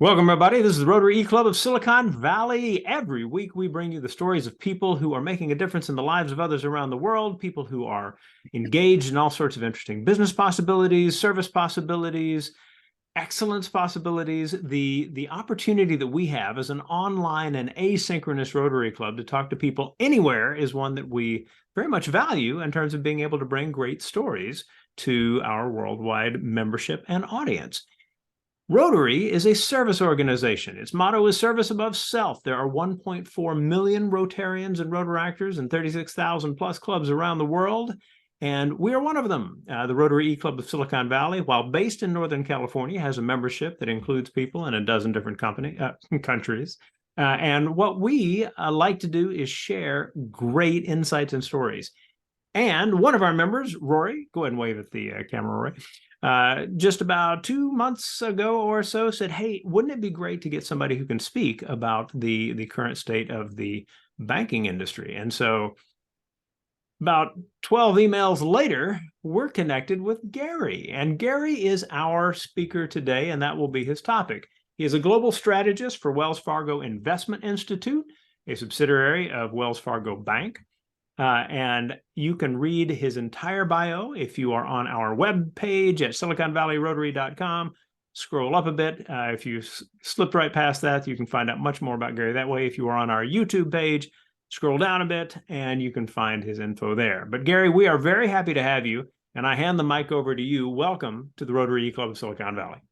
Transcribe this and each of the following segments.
Welcome, everybody. This is the Rotary E-Club of Silicon Valley. Every week, we bring you the stories of people who are making a difference in the lives of others around the world, people who are engaged in all sorts of interesting business possibilities, service possibilities, excellence possibilities. The opportunity that we have as an online and asynchronous Rotary Club to talk to people anywhere is one that we very much value in terms of being able to bring great stories to our worldwide membership and audience. Rotary is a service organization. Its motto is service above self. There are 1.4 million Rotarians and Rotaractors and 36,000 plus clubs around the world, and we are one of them. The Rotary E-Club of Silicon Valley, while based in Northern California, has a membership that includes people in a dozen different countries. And what we like to do is share great insights and stories. And one of our members, Rory, go ahead and wave at the camera, Rory, just about 2 months ago or so said, hey, wouldn't it be great to get somebody who can speak about the current state of the banking industry? And so about 12 emails later, we're connected with Gary. And Gary is our speaker today, and that will be his topic. He is a global strategist for Wells Fargo Investment Institute, a subsidiary of Wells Fargo Bank. And you can read his entire bio if you are on our web page at siliconvalleyrotary.com. Scroll up a bit. If you slipped right past that, you can find out much more about Gary that way. If you are on our YouTube page, scroll down a bit and you can find his info there. But Gary, we are very happy to have you, and I hand the mic over to you. Welcome to the Rotary E-Club of Silicon Valley.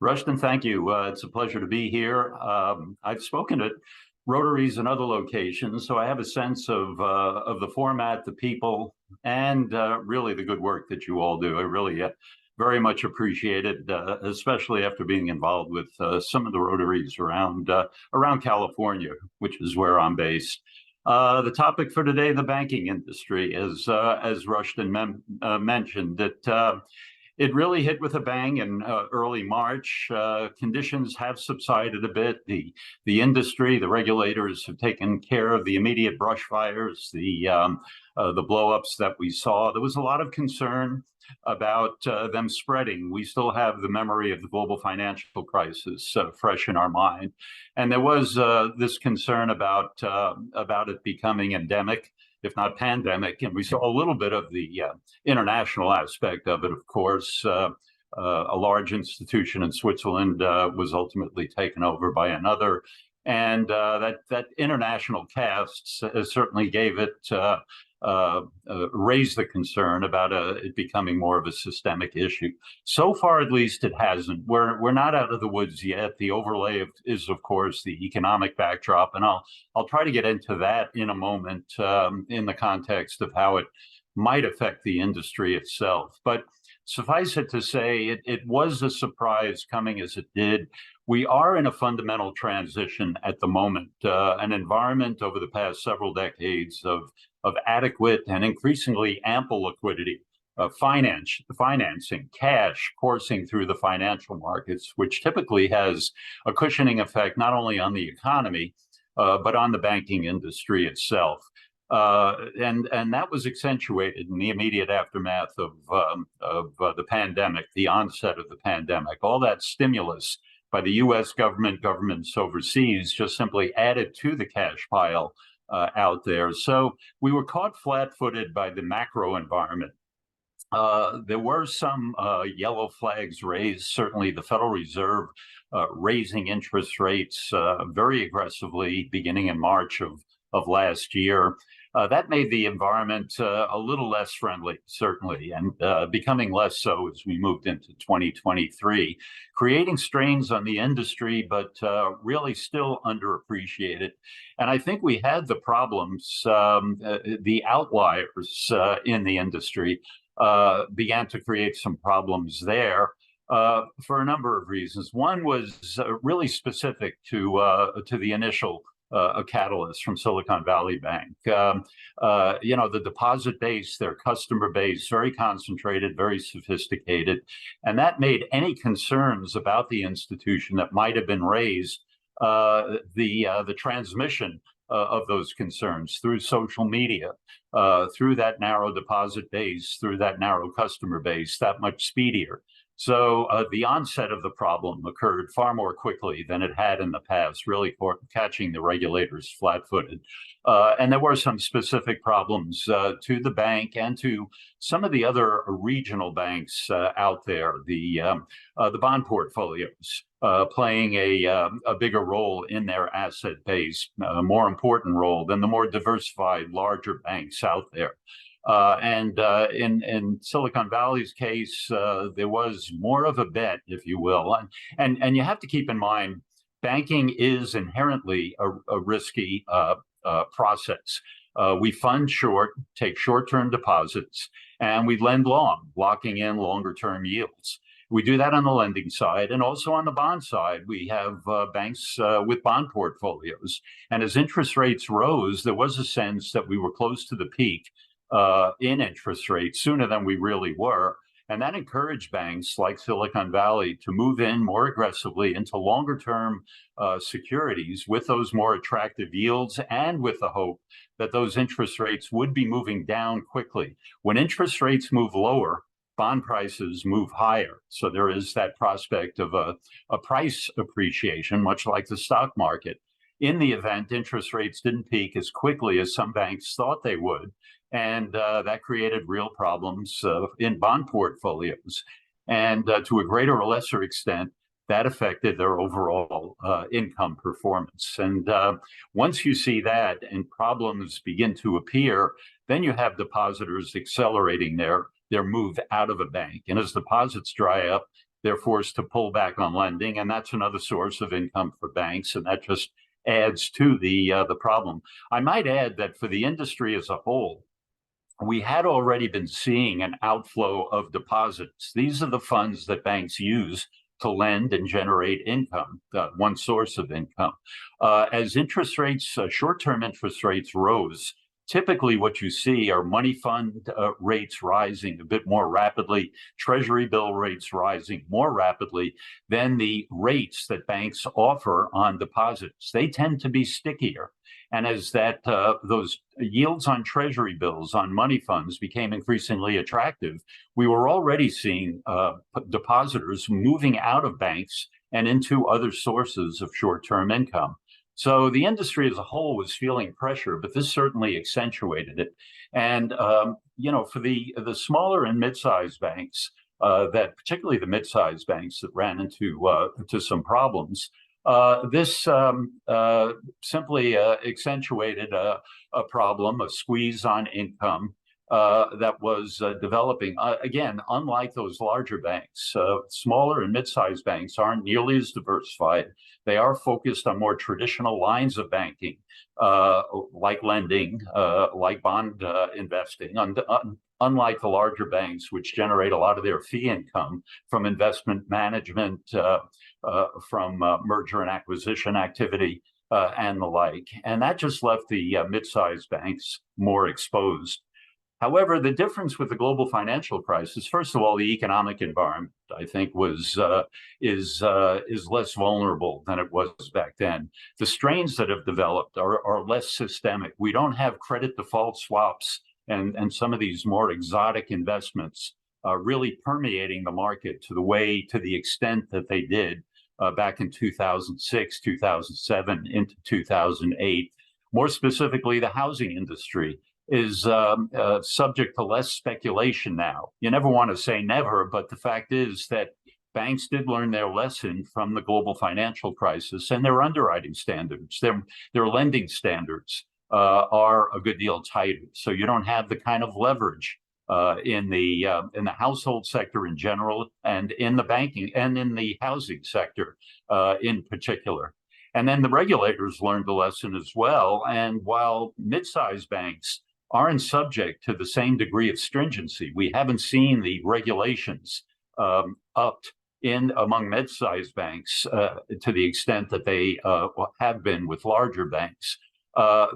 Rushton, thank you. It's a pleasure to be here. I've spoken at Rotaries and other locations, so I have a sense of the format, the people, and really the good work that you all do. I really very much appreciate it, especially after being involved with some of the Rotaries around California, which is where I'm based. The topic for today, the banking industry, as Rushton mentioned, it really hit with a bang in early March. Conditions have subsided a bit. The industry, the regulators have taken care of the immediate brush fires, the blowups that we saw. There was a lot of concern about them spreading. We still have the memory of the global financial crisis fresh in our mind, and there was this concern about it becoming endemic, if not pandemic. And we saw a little bit of the international aspect of it, of course. A large institution in Switzerland was ultimately taken over by another. And that international cast certainly gave it, raised the concern about it becoming more of a systemic issue. So far, at least, it hasn't. We're not out of the woods yet. The overlay is, of course, the economic backdrop, and I'll try to get into that in a moment in the context of how it might affect the industry itself. But suffice it to say, it was a surprise coming as it did. We are in a fundamental transition at the moment, an environment over the past several decades of adequate and increasingly ample liquidity, financing, cash coursing through the financial markets, which typically has a cushioning effect not only on the economy, but on the banking industry itself. And that was accentuated in the immediate aftermath of the pandemic, the onset of the pandemic. All that stimulus by the U.S. governments overseas just simply added to the cash pile out there. So we were caught flat-footed by the macro environment. There were some yellow flags raised, certainly the Federal Reserve raising interest rates very aggressively beginning in March of last year. That made the environment a little less friendly, certainly, and becoming less so as we moved into 2023, creating strains on the industry, but really still underappreciated. And I think we had the problems, the outliers in the industry began to create some problems there. For a number of reasons. One was really specific to the initial a catalyst from Silicon Valley Bank. The deposit base, their customer base, very concentrated, very sophisticated. And that made any concerns about the institution that might have been raised, the transmission of those concerns through social media, through that narrow deposit base, through that narrow customer base, that much speedier. So the onset of the problem occurred far more quickly than it had in the past, really catching the regulators flat-footed. And there were some specific problems to the bank and to some of the other regional banks out there, the bond portfolios playing a bigger role in their asset base, a more important role than the more diversified, larger banks out there. In Silicon Valley's case, there was more of a bet, if you will. And you have to keep in mind, banking is inherently a risky process. We fund short, take short-term deposits, and we lend long, locking in longer-term yields. We do that on the lending side, and also on the bond side, we have banks with bond portfolios. And as interest rates rose, there was a sense that we were close to the peak in interest rates sooner than we really were. And that encouraged banks like Silicon Valley to move in more aggressively into longer term securities with those more attractive yields and with the hope that those interest rates would be moving down quickly. When interest rates move lower, bond prices move higher. So there is that prospect of a price appreciation, much like the stock market, in the event interest rates didn't peak as quickly as some banks thought they would. And that created real problems in bond portfolios. And to a greater or lesser extent, that affected their overall income performance. And once you see that and problems begin to appear, then you have depositors accelerating their move out of a bank. And as deposits dry up, they're forced to pull back on lending. And that's another source of income for banks. And that just adds to the problem. I might add that for the industry as a whole, we had already been seeing an outflow of deposits. These are the funds that banks use to lend and generate income, one source of income. As interest rates, short-term interest rates rose, typically what you see are money fund rates rising a bit more rapidly, treasury bill rates rising more rapidly than the rates that banks offer on deposits. They tend to be stickier. And as those yields on treasury bills, on money funds became increasingly attractive, we were already seeing depositors moving out of banks and into other sources of short-term income. So the industry as a whole was feeling pressure, but this certainly accentuated it. And for the smaller and mid-sized banks, that particularly the mid-sized banks that ran into some problems, this simply accentuated a problem, a squeeze on income that was developing. Again, unlike those larger banks, smaller and mid-sized banks aren't nearly as diversified. They are focused on more traditional lines of banking, like lending, like bond investing, unlike the larger banks, which generate a lot of their fee income from investment management, from merger and acquisition activity, and the like. And that just left the mid-sized banks more exposed. However, the difference with the global financial crisis, first of all, the economic environment, I think, is less vulnerable than it was back then. The strains that have developed are less systemic. We don't have credit default swaps and some of these more exotic investments really permeating the market to the extent that they did back in 2006, 2007, into 2008. More specifically, the housing industry is subject to less speculation now. You never want to say never, but the fact is that banks did learn their lesson from the global financial crisis, and their underwriting standards, their lending standards are a good deal tighter. So you don't have the kind of leverage in the household sector in general, and in the banking and in the housing sector in particular. And then the regulators learned the lesson as well. And while mid-sized banks aren't subject to the same degree of stringency, we haven't seen the regulations upped among mid-sized banks to the extent that they have been with larger banks.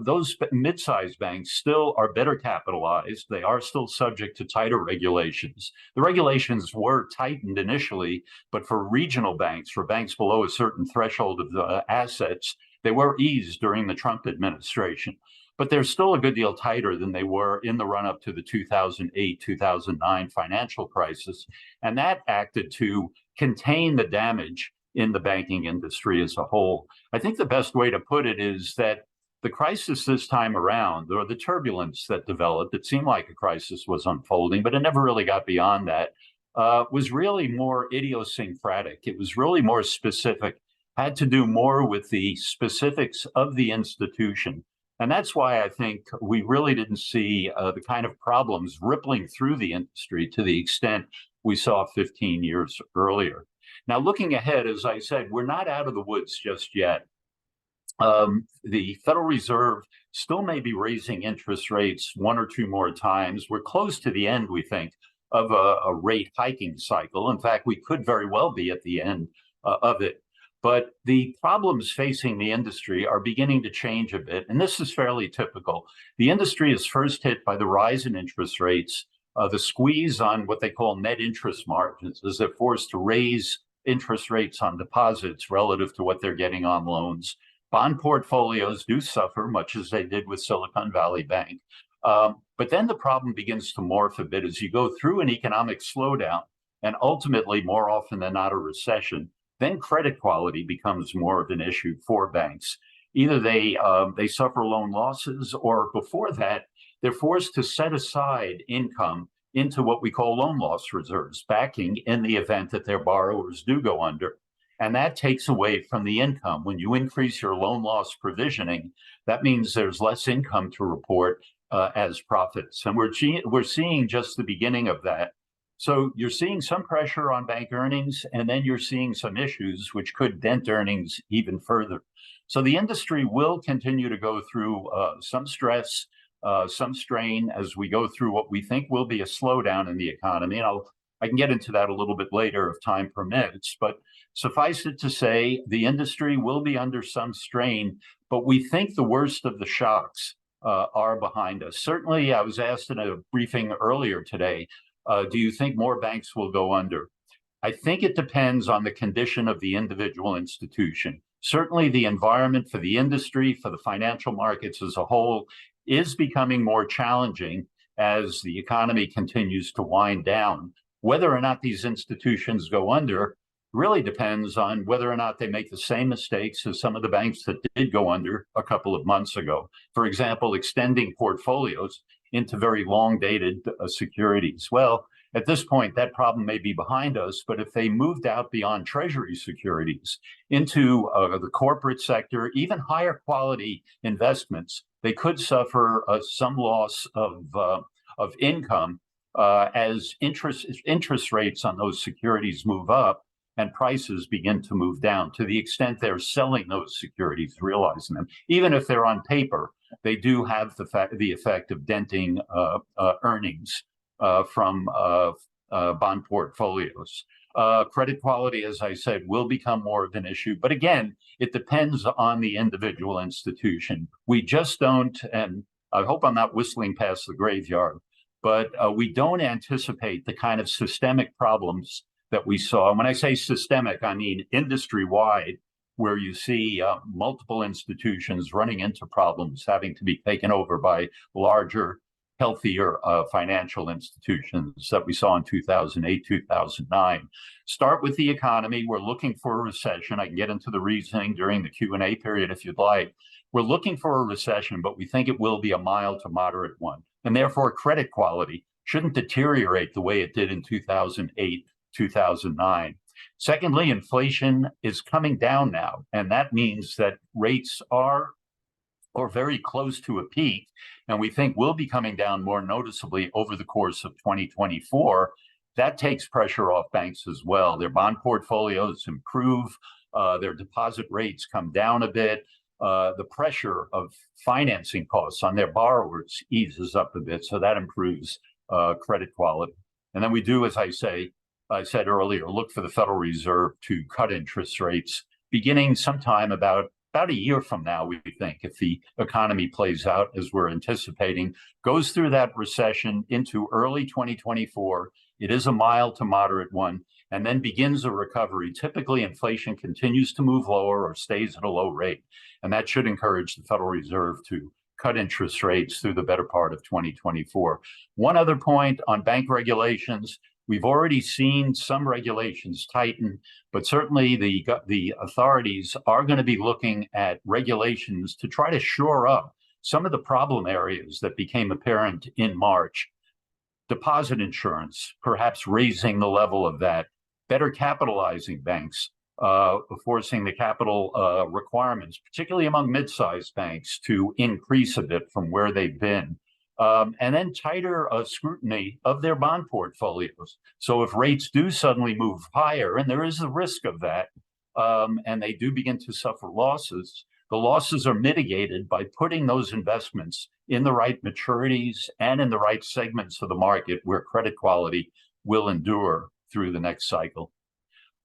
Those mid-sized banks still are better capitalized. They are still subject to tighter regulations. The regulations were tightened initially, but for regional banks, for banks below a certain threshold of assets, they were eased during the Trump administration. but they're still a good deal tighter than they were in the run-up to the 2008, 2009 financial crisis. And that acted to contain the damage in the banking industry as a whole. I think the best way to put it is that the crisis this time around, or the turbulence that developed, it seemed like a crisis was unfolding, but it never really got beyond that, was really more idiosyncratic. It was really more specific, had to do more with the specifics of the institution. And that's why I think we really didn't see the kind of problems rippling through the industry to the extent we saw 15 years earlier. Now, looking ahead, as I said, we're not out of the woods just yet. The Federal Reserve still may be raising interest rates one or two more times. We're close to the end, we think, of a rate hiking cycle. In fact, we could very well be at the end of it. But the problems facing the industry are beginning to change a bit, and this is fairly typical. The industry is first hit by the rise in interest rates, the squeeze on what they call net interest margins, as they're forced to raise interest rates on deposits relative to what they're getting on loans. Bond portfolios do suffer, much as they did with Silicon Valley Bank. But then the problem begins to morph a bit as you go through an economic slowdown, and ultimately, more often than not, a recession. Then credit quality becomes more of an issue for banks. Either they suffer loan losses, or before that, they're forced to set aside income into what we call loan loss reserves, backing in the event that their borrowers do go under. And that takes away from the income. When you increase your loan loss provisioning, that means there's less income to report as profits. And we're seeing just the beginning of that. So you're seeing some pressure on bank earnings, and then you're seeing some issues which could dent earnings even further. So the industry will continue to go through some stress, some strain as we go through what we think will be a slowdown in the economy. And I can get into that a little bit later if time permits, but suffice it to say, the industry will be under some strain, but we think the worst of the shocks are behind us. Certainly, I was asked in a briefing earlier today, do you think more banks will go under? I think it depends on the condition of the individual institution. Certainly, the environment for the industry, for the financial markets as a whole, is becoming more challenging as the economy continues to wind down. Whether or not these institutions go under really depends on whether or not they make the same mistakes as some of the banks that did go under a couple of months ago. For example, extending portfolios into very long-dated securities. Well, at this point, that problem may be behind us, but if they moved out beyond Treasury securities into the corporate sector, even higher quality investments, they could suffer some loss of income as interest rates on those securities move up and prices begin to move down. To the extent they're selling those securities, realizing them, even if they're on paper, they do have the effect of denting earnings from bond portfolios. Credit quality, as I said, will become more of an issue. But again, it depends on the individual institution. We just don't, and I hope I'm not whistling past the graveyard, but we don't anticipate the kind of systemic problems that we saw. And when I say systemic, I mean industry-wide, where you see multiple institutions running into problems, having to be taken over by larger, healthier financial institutions that we saw in 2008, 2009. Start with the economy. We're looking for a recession. I can get into the reasoning during the Q&A period if you'd like. We're looking for a recession, but we think it will be a mild to moderate one. And therefore, credit quality shouldn't deteriorate the way it did in 2008, 2009. Secondly, inflation is coming down now, and that means that rates are very close to a peak, and we think will be coming down more noticeably over the course of 2024. That takes pressure off banks as well. Their bond portfolios improve, their deposit rates come down a bit. The pressure of financing costs on their borrowers eases up a bit, so that improves credit quality. And then we do, as I said earlier, look for the Federal Reserve to cut interest rates beginning sometime about a year from now, we think, if the economy plays out as we're anticipating, goes through that recession into early 2024. It is a mild to moderate one, and then begins a recovery. Typically, inflation continues to move lower or stays at a low rate, and that should encourage the Federal Reserve to cut interest rates through the better part of 2024. One other point on bank regulations. We've already seen some regulations tighten, but certainly the authorities are going to be looking at regulations to try to shore up some of the problem areas that became apparent in March. Deposit insurance, perhaps raising the level of that, better capitalizing banks, forcing the capital requirements, particularly among mid-sized banks, to increase a bit from where they've been. And then tighter scrutiny of their bond portfolios. So if rates do suddenly move higher, and there is a risk of that, and they do begin to suffer losses, the losses are mitigated by putting those investments in the right maturities and in the right segments of the market where credit quality will endure through the next cycle.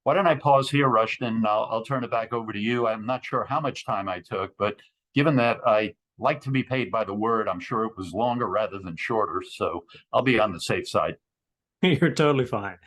Why don't I pause here, Rushton? I'll turn it back over to you. I'm not sure how much time I took, but given that I like to be paid by the word, I'm sure it was longer rather than shorter, so I'll be on the safe side. You're totally fine.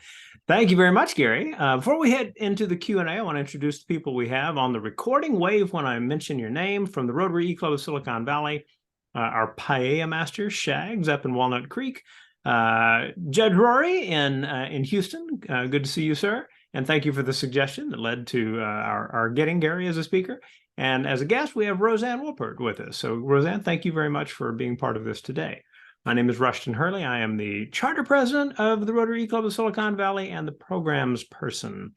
Thank you very much, Gary. Before we head into the Q&A, I want to introduce the people we have on the recording wave when I mention your name. From the Rotary E-Club of Silicon Valley, our paella master, Shags, up in Walnut Creek. Judge Rory in Houston. Good to see you, sir. And thank you for the suggestion that led to our getting Gary as a speaker. And as a guest, we have Roseanne Wolpert with us. So, Roseanne, thank you very much for being part of this today. My name is Rushton Hurley. I am the charter president of the Rotary Club of Silicon Valley and the programs person.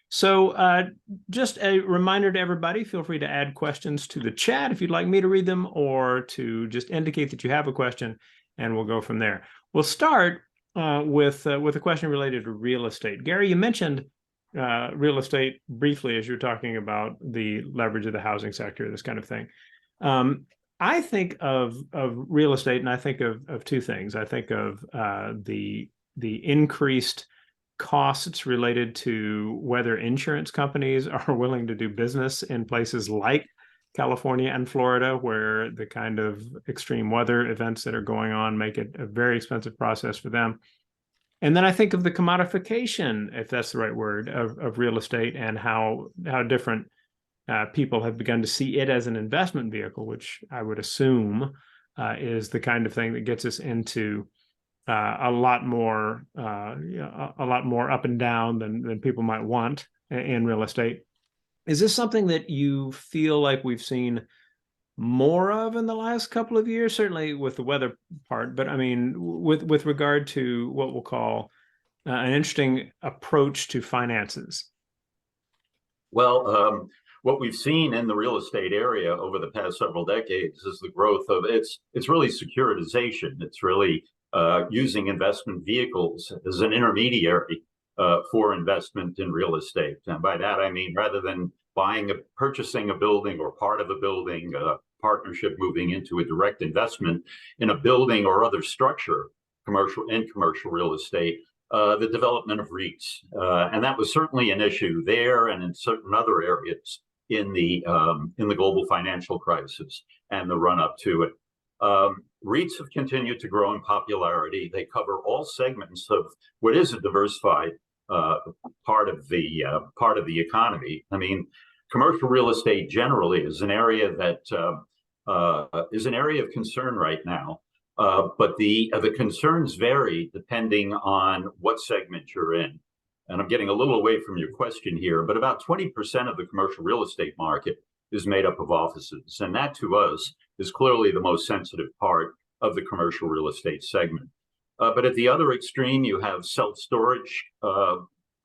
So just a reminder to everybody, feel free to add questions to the chat if you'd like me to read them, or to just indicate that you have a question, and we'll go from there. We'll start with a question related to real estate. Gary, you mentioned real estate briefly as you're talking about the leverage of the housing sector, this kind of thing. I think of real estate, and I think of two things. I think of the increased costs related to whether insurance companies are willing to do business in places like California and Florida, where the kind of extreme weather events that are going on make it a very expensive process for them. And then I think of the commodification, if that's the right word, of real estate, and how different people have begun to see it as an investment vehicle, which I would assume is the kind of thing that gets us into a lot more up and down than people might want in real estate. Is this something that you feel like we've seen more of in the last couple of years? Certainly with the weather part, but I mean, with regard to what we'll call an interesting approach to finances. Well, what we've seen in the real estate area over the past several decades is the growth of it's really securitization. It's really using investment vehicles as an intermediary for investment in real estate. And by that, I mean, rather than purchasing a building or part of a building, a partnership moving into a direct investment in a building or other structure, commercial real estate, the development of REITs. And that was certainly an issue there and in certain other areas in the global financial crisis and the run up to it. REITs have continued to grow in popularity. They cover all segments of what is a diversified part of the economy. I mean, commercial real estate generally is an area that is an area of concern right now. But the concerns vary depending on what segment you're in. And I'm getting a little away from your question here, but about 20% of the commercial real estate market is made up of offices. And that to us is clearly the most sensitive part of the commercial real estate segment. But at the other extreme, you have self-storage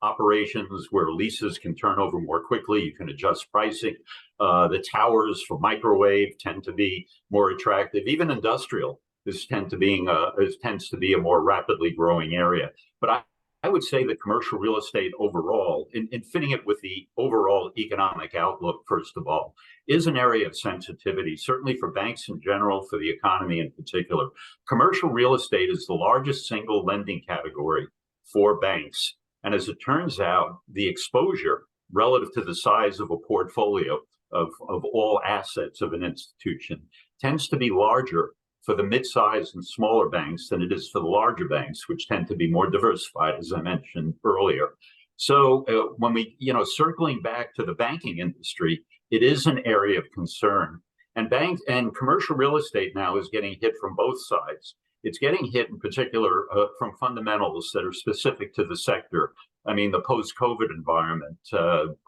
operations where leases can turn over more quickly. You can adjust pricing. The towers for microwave tend to be more attractive. Even industrial tends to be a more rapidly growing area. But I would say that commercial real estate overall, in fitting it with the overall economic outlook, first of all, is an area of sensitivity, certainly for banks in general, for the economy in particular. Commercial real estate is the largest single lending category for banks. And as it turns out, the exposure relative to the size of a portfolio of all assets of an institution tends to be larger for the mid-sized and smaller banks than it is for the larger banks, which tend to be more diversified, as I mentioned earlier. So when we, circling back to the banking industry, it is an area of concern. And banks and commercial real estate now is getting hit from both sides. It's getting hit in particular from fundamentals that are specific to the sector. I mean, the post-COVID environment,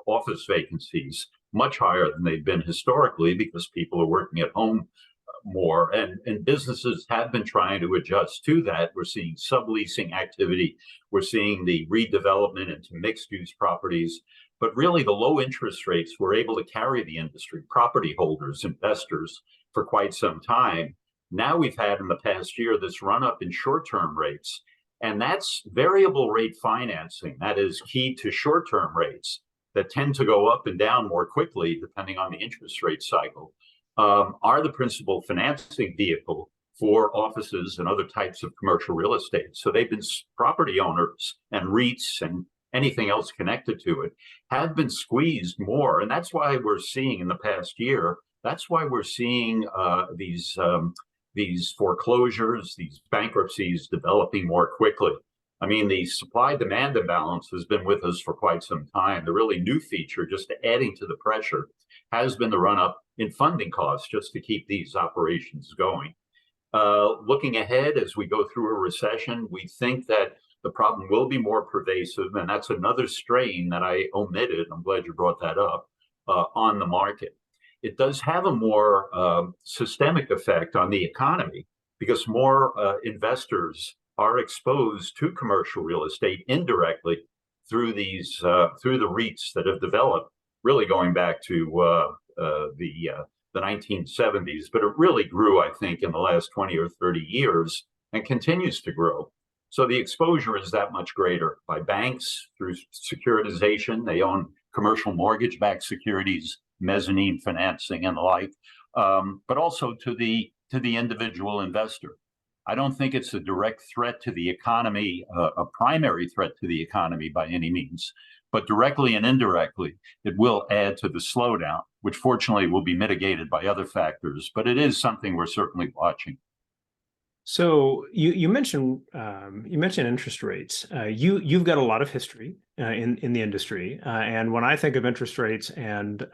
office vacancies, much higher than they've been historically because people are working at home more, and businesses have been trying to adjust to that. We're seeing subleasing activity. We're seeing the redevelopment into mixed-use properties. But really, the low interest rates were able to carry the industry, property holders, investors, for quite some time. Now we've had in the past year this run-up in short-term rates, and that's variable rate financing. That is key to short-term rates that tend to go up and down more quickly depending on the interest rate cycle. Are the principal financing vehicle for offices and other types of commercial real estate. So they've been property owners and REITs and anything else connected to it have been squeezed more. And that's why we're seeing in the past year, that's why we're seeing these foreclosures, these bankruptcies developing more quickly. I mean, the supply-demand imbalance has been with us for quite some time. The really new feature, just adding to the pressure, has been the run-up in funding costs just to keep these operations going. Looking ahead as we go through a recession, we think that the problem will be more pervasive, and that's another strain that I omitted. I'm glad you brought that up on the market. It does have a more systemic effect on the economy because more investors are exposed to commercial real estate indirectly through these through the REITs that have developed, really going back to the 1970s. But it really grew, I think, in the last 20 or 30 years and continues to grow. So the exposure is that much greater by banks through securitization. They own commercial mortgage-backed securities, mezzanine financing, and the like, but also to the individual investor. I don't think it's a direct threat to the economy, a primary threat to the economy by any means, but directly and indirectly, it will add to the slowdown, which fortunately will be mitigated by other factors. But it is something we're certainly watching. So you mentioned interest rates. You've got a lot of history in the industry, and when I think of interest rates and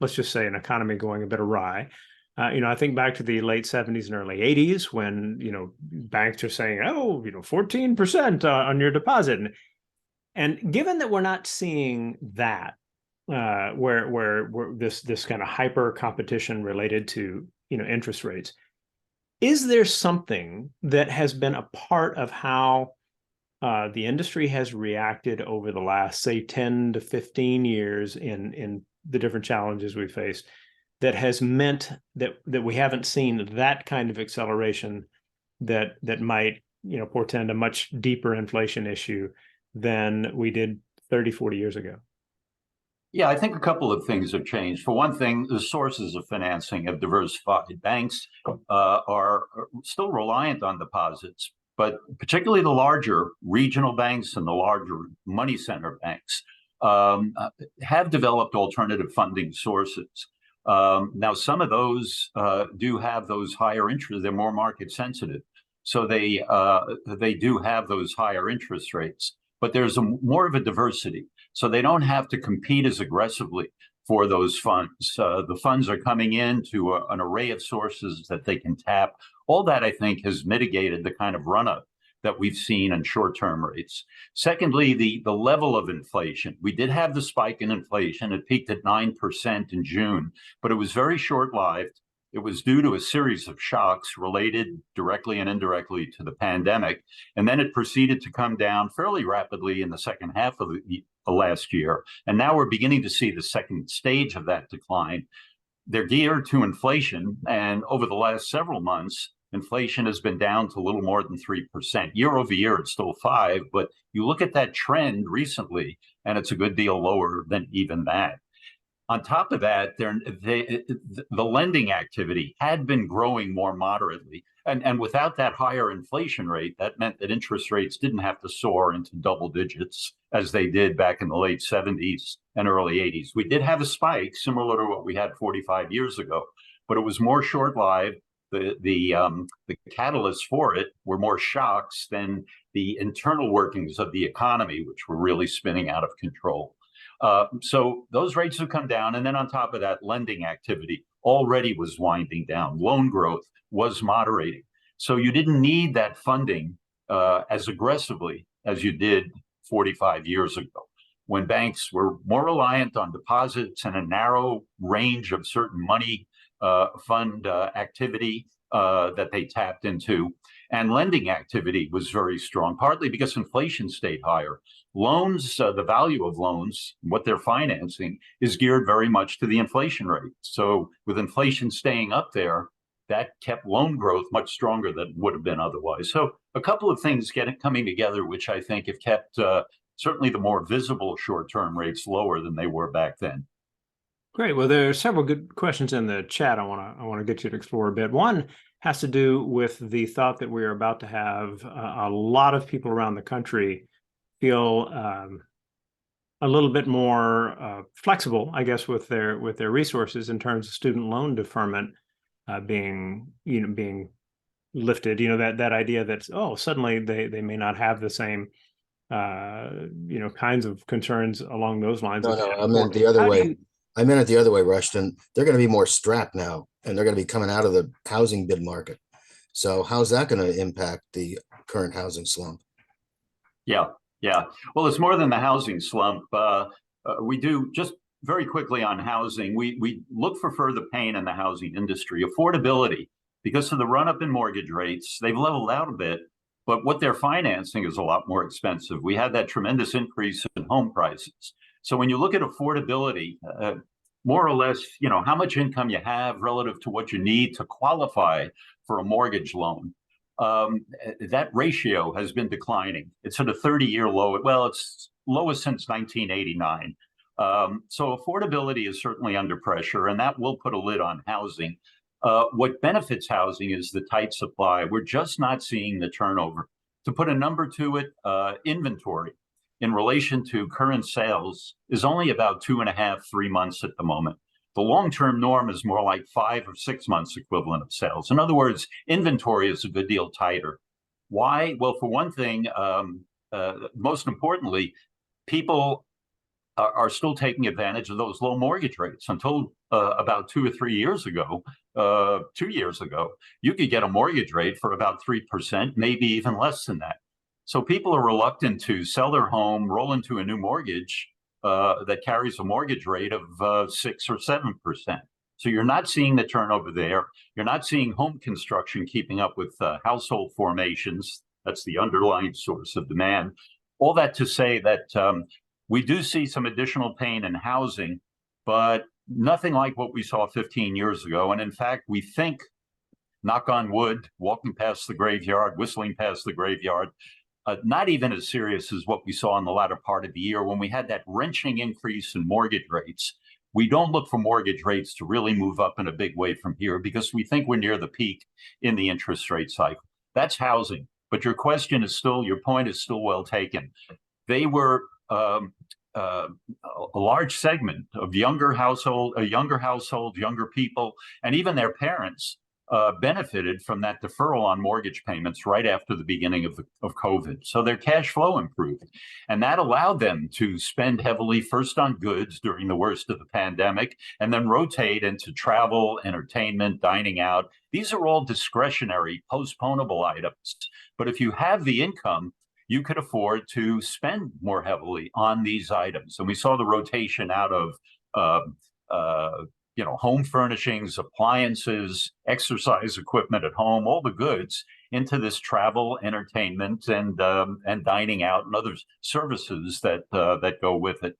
let's just say an economy going a bit awry, I think back to the late 70s and early 80s when banks are saying, 14% on your deposit, and given that we're not seeing that, where this kind of hyper competition related to interest rates. Is there something that has been a part of how the industry has reacted over the last, say, 10 to 15 years in the different challenges we faced that has meant that we haven't seen that kind of acceleration that might portend a much deeper inflation issue than we did 30, 40 years ago? Yeah, I think a couple of things have changed. For one thing, the sources of financing have diversified. Banks are still reliant on deposits, but particularly the larger regional banks and the larger money center banks have developed alternative funding sources. Now, some of those do have those higher interest. They're more market sensitive, so they do have those higher interest rates. But there's more of a diversity. So they don't have to compete as aggressively for those funds. The funds are coming in to an array of sources that they can tap. All that, I think, has mitigated the kind of run-up that we've seen in short-term rates. Secondly, the level of inflation. We did have the spike in inflation. It peaked at 9% in June, but it was very short-lived. It was due to a series of shocks related directly and indirectly to the pandemic. And then it proceeded to come down fairly rapidly in the second half of last year. And now we're beginning to see the second stage of that decline. They're geared to inflation. And over the last several months, inflation has been down to a little more than 3%. Year over year, it's still 5%. But you look at that trend recently, and it's a good deal lower than even that. On top of that, the lending activity had been growing more moderately. And without that higher inflation rate, that meant that interest rates didn't have to soar into double digits as they did back in the late 70s and early 80s. We did have a spike similar to what we had 45 years ago, but it was more short-lived. The catalysts for it were more shocks than the internal workings of the economy, which were really spinning out of control. So those rates have come down. And then on top of that, lending activity already was winding down. Loan growth was moderating. So you didn't need that funding as aggressively as you did 45 years ago, when banks were more reliant on deposits and a narrow range of certain money fund activity that they tapped into. And lending activity was very strong, partly because inflation stayed higher. Loans, the value of loans, what they're financing, is geared very much to the inflation rate. So with inflation staying up there, that kept loan growth much stronger than it would have been otherwise. So a couple of things coming together, which I think have kept certainly the more visible short-term rates lower than they were back then. Great. Well, there are several good questions in the chat I want to get you to explore a bit. One has to do with the thought that we are about to have a lot of people around the country feel a little bit more flexible, I guess, with their resources in terms of student loan deferment being lifted. That idea that suddenly they may not have the same kinds of concerns along those lines. No, I meant the other way. I meant it the other way, Rushton. They're going to be more strapped now, and they're going to be coming out of the housing bid market. So how's that going to impact the current housing slump? Yeah. Well, it's more than the housing slump. We do, just very quickly on housing, we look for further pain in the housing industry. Affordability, because of the run-up in mortgage rates, they've leveled out a bit, but what they're financing is a lot more expensive. We had that tremendous increase in home prices. So when you look at affordability, more or less, how much income you have relative to what you need to qualify for a mortgage loan, that ratio has been declining. It's at a 30-year low. Well, it's lowest since 1989. So affordability is certainly under pressure, and that will put a lid on housing. What benefits housing is the tight supply. We're just not seeing the turnover. To put a number to it, inventory in relation to current sales is only about 2.5, 3 months at the moment. The long-term norm is more like 5 or 6 months equivalent of sales. In other words, inventory is a good deal tighter. Why? Well, for one thing, most importantly, people are still taking advantage of those low mortgage rates. Until about 2 or 3 years ago, 2 years ago, you could get a mortgage rate for about 3%, maybe even less than that. So people are reluctant to sell their home, roll into a new mortgage that carries a mortgage rate of 6 or 7%. So you're not seeing the turnover there. You're not seeing home construction keeping up with household formations. That's the underlying source of demand. All that to say that we do see some additional pain in housing, but nothing like what we saw 15 years ago. And in fact, we think, knock on wood, walking past the graveyard, whistling past the graveyard, not even as serious as what we saw in the latter part of the year when we had that wrenching increase in mortgage rates. We don't look for mortgage rates to really move up in a big way from here because we think we're near the peak in the interest rate cycle. That's housing. But your point is still well taken. They were a large segment of younger households, younger people, and even their parents benefited from that deferral on mortgage payments right after the beginning of COVID. So their cash flow improved. And that allowed them to spend heavily first on goods during the worst of the pandemic, and then rotate into travel, entertainment, dining out. These are all discretionary, postponable items. But if you have the income, you could afford to spend more heavily on these items. And we saw the rotation out of home furnishings, appliances, exercise equipment at home, all the goods into this travel, entertainment, and dining out and other services that go with it.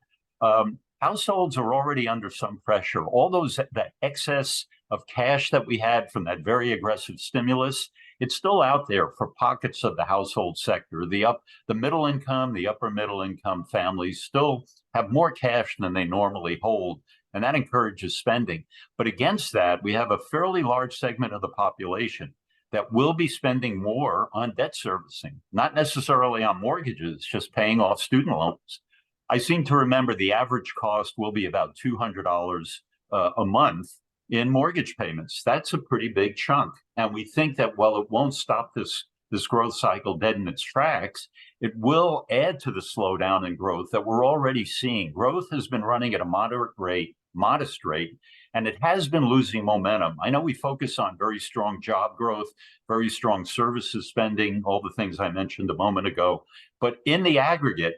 Households are already under some pressure. All that excess of cash that we had from that very aggressive stimulus, it's still out there for pockets of the household sector. The middle income, the upper middle income families still have more cash than they normally hold, and that encourages spending. But against that, we have a fairly large segment of the population that will be spending more on debt servicing, not necessarily on mortgages, just paying off student loans. I seem to remember the average cost will be about $200 a month in mortgage payments. That's a pretty big chunk. And we think that while it won't stop this this growth cycle dead in its tracks, it will add to the slowdown in growth that we're already seeing. Growth has been running at a modest rate, and it has been losing momentum. I know we focus on very strong job growth, very strong services spending, all the things I mentioned a moment ago. But in the aggregate,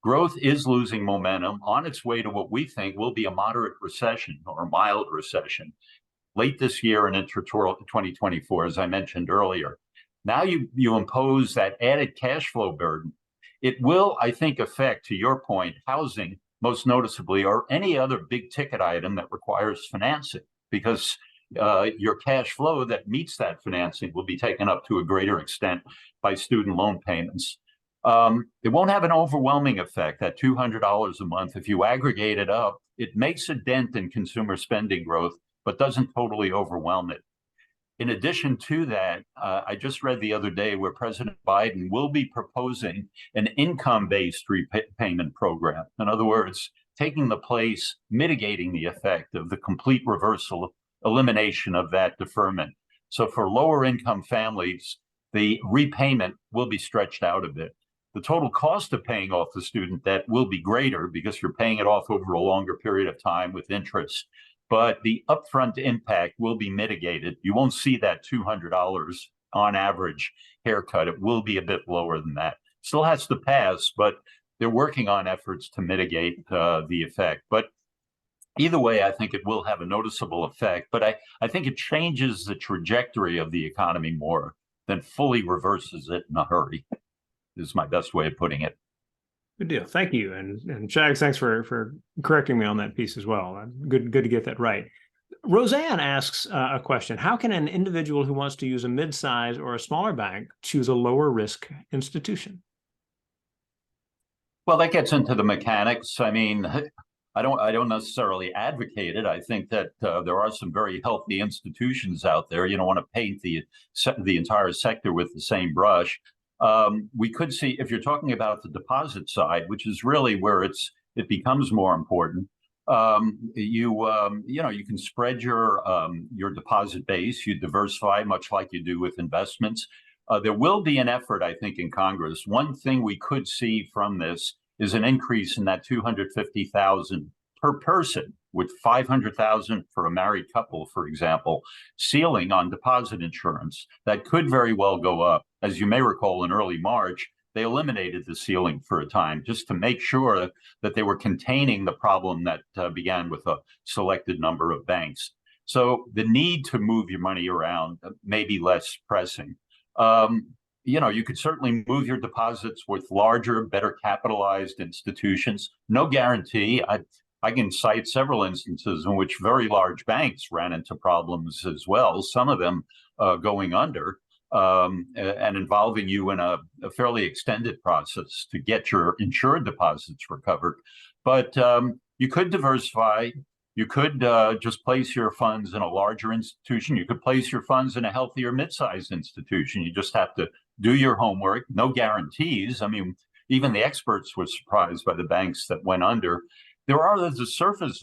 growth is losing momentum on its way to what we think will be a moderate recession or a mild recession late this year and into 2024, as I mentioned earlier. Now you impose that added cash flow burden. It will, I think, affect, to your point, housing most noticeably, or any other big ticket item that requires financing, because your cash flow that meets that financing will be taken up to a greater extent by student loan payments. It won't have an overwhelming effect, that $200 a month. If you aggregate it up, it makes a dent in consumer spending growth, but doesn't totally overwhelm it. In addition to that, I just read the other day where President Biden will be proposing an income-based repayment program. In other words, taking the place, mitigating the effect of the complete elimination of that deferment. So for lower income families, the repayment will be stretched out a bit. The total cost of paying off the student debt will be greater because you're paying it off over a longer period of time with interest. But the upfront impact will be mitigated. You won't see that $200 on average haircut. It will be a bit lower than that. Still has to pass, but they're working on efforts to mitigate the effect. But either way, I think it will have a noticeable effect. But I think it changes the trajectory of the economy more than fully reverses it in a hurry, is my best way of putting it. Good deal. Thank you. And Shags, thanks for correcting me on that piece as well. Good to get that right. Roseanne asks a question. How can an individual who wants to use a mid-size or a smaller bank choose a lower risk institution? Well, that gets into the mechanics. I mean, I don't necessarily advocate it. I think that there are some very healthy institutions out there. You don't want to paint the entire sector with the same brush. We could see, if you're talking about the deposit side, which is really where it becomes more important, you can spread your deposit base, you diversify much like you do with investments. There will be an effort, I think, in Congress. One thing we could see from this is an increase in that $250,000 per person, with $500,000 for a married couple, for example, ceiling on deposit insurance. That could very well go up. As you may recall, in early March, they eliminated the ceiling for a time just to make sure that they were containing the problem that began with a selected number of banks. So the need to move your money around may be less pressing. You could certainly move your deposits with larger, better capitalized institutions. No guarantee. I can cite several instances in which very large banks ran into problems as well, some of them going under and involving you in a fairly extended process to get your insured deposits recovered. But you could diversify. You could just place your funds in a larger institution. You could place your funds in a healthier mid-sized institution. You just have to do your homework. No guarantees. I mean, even the experts were surprised by the banks that went under. There are other services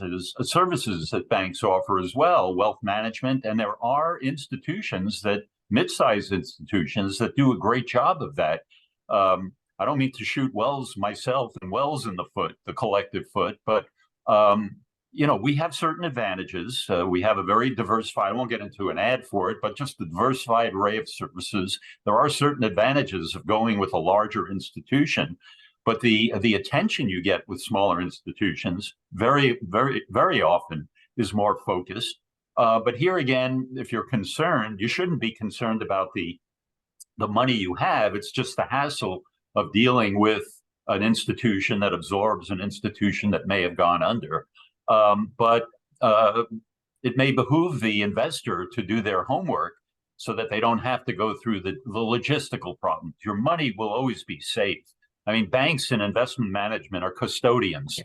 that banks offer as well, wealth management, and there are mid-sized institutions that do a great job of that. I don't mean to shoot myself and Wells in the foot, the collective foot, but we have certain advantages. We have a very diversified, I won't get into an ad for it, but just a diversified array of services. There are certain advantages of going with a larger institution, but the attention you get with smaller institutions very, very, very often is more focused. But here again, if you're concerned, you shouldn't be concerned about the money you have. It's just the hassle of dealing with an institution that absorbs an institution that may have gone under. But it may behoove the investor to do their homework so that they don't have to go through the logistical problems. Your money will always be safe. I mean, banks and investment management are custodians.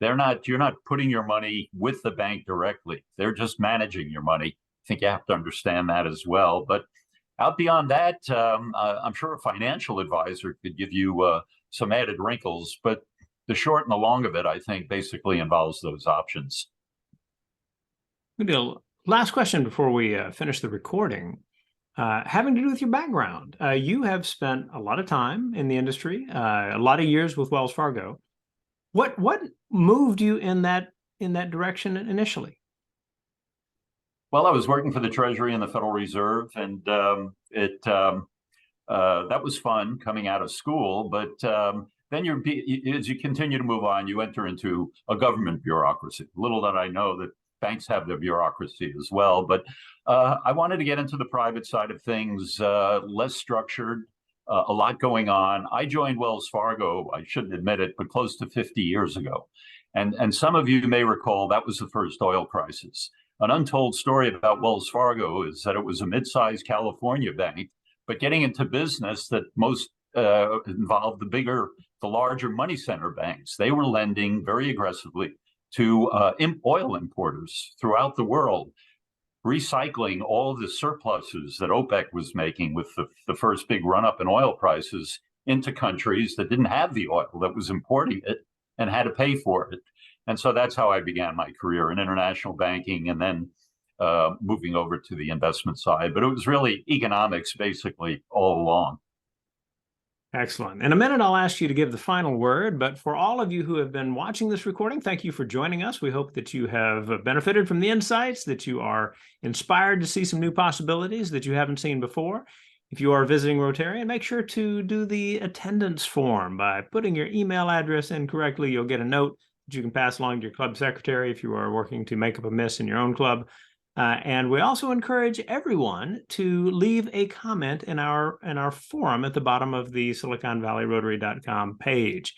You're not putting your money with the bank directly. They're just managing your money. I think you have to understand that as well. But out beyond that, I'm sure a financial advisor could give you some added wrinkles, but the short and the long of it, I think, basically involves those options. Good deal. Last question before we finish the recording. having to do with your background. You have spent a lot of time in the industry, a lot of years with Wells Fargo. What moved you in that direction initially? Well, I was working for the Treasury and the Federal Reserve, and that was fun coming out of school. But then as you continue to move on, you enter into a government bureaucracy. Little did I know that banks have their bureaucracy as well. But I wanted to get into the private side of things, less structured, a lot going on. I joined Wells Fargo, I shouldn't admit it, but close to 50 years ago. And some of you may recall that was the first oil crisis. An untold story about Wells Fargo is that it was a mid-sized California bank, but getting into business that most involved the larger money center banks. They were lending very aggressively to oil importers throughout the world, recycling all of the surpluses that OPEC was making with the first big run-up in oil prices into countries that didn't have the oil, that was importing it and had to pay for it. And so that's how I began my career in international banking, and then moving over to the investment side. But it was really economics basically all along. Excellent. In a minute, I'll ask you to give the final word. But for all of you who have been watching this recording, thank you for joining us. We hope that you have benefited from the insights, that you are inspired to see some new possibilities that you haven't seen before. If you are visiting Rotarian, make sure to do the attendance form. By putting your email address in correctly, you'll get a note that you can pass along to your club secretary if you are working to make up a miss in your own club. And we also encourage everyone to leave a comment in our forum at the bottom of the SiliconValleyRotary.com page.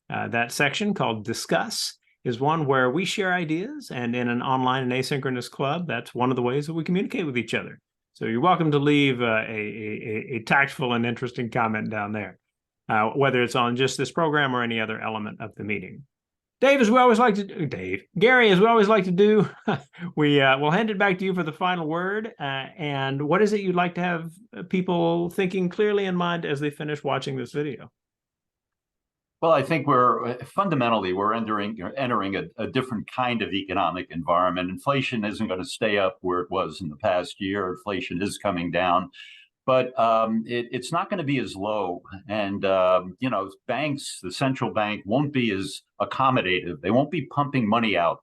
That section called Discuss is one where we share ideas, and in an online and asynchronous club, that's one of the ways that we communicate with each other. So you're welcome to leave a tactful and interesting comment down there, whether it's on just this program or any other element of the meeting. Gary, as we always like to do, we'll hand it back to you for the final word. And what is it you'd like to have people thinking clearly in mind as they finish watching this video? Well, I think we're entering a different kind of economic environment. Inflation isn't going to stay up where it was in the past year. Inflation is coming down, but it's not going to be as low. And, banks, the central bank won't be as accommodative. They won't be pumping money out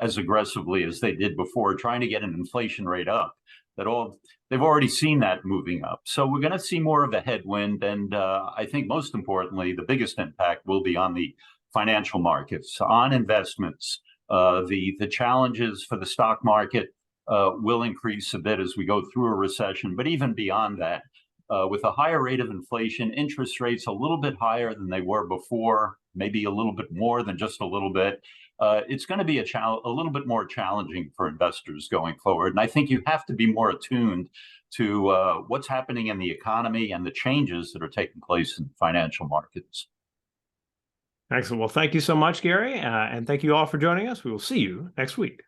as aggressively as they did before, trying to get an inflation rate up. They've already seen that moving up. So we're going to see more of a headwind. And I think most importantly, the biggest impact will be on the financial markets, on investments. The challenges for the stock market will increase a bit as we go through a recession. But even beyond that, with a higher rate of inflation, interest rates a little bit higher than they were before, maybe a little bit more than just a little bit, it's going to be a little bit more challenging for investors going forward. And I think you have to be more attuned to what's happening in the economy and the changes that are taking place in financial markets. Excellent. Well, thank you so much, Gary. And thank you all for joining us. We will see you next week.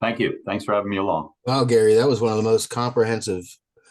Thank you. Thanks for having me along. Wow, Gary, that was one of the most comprehensive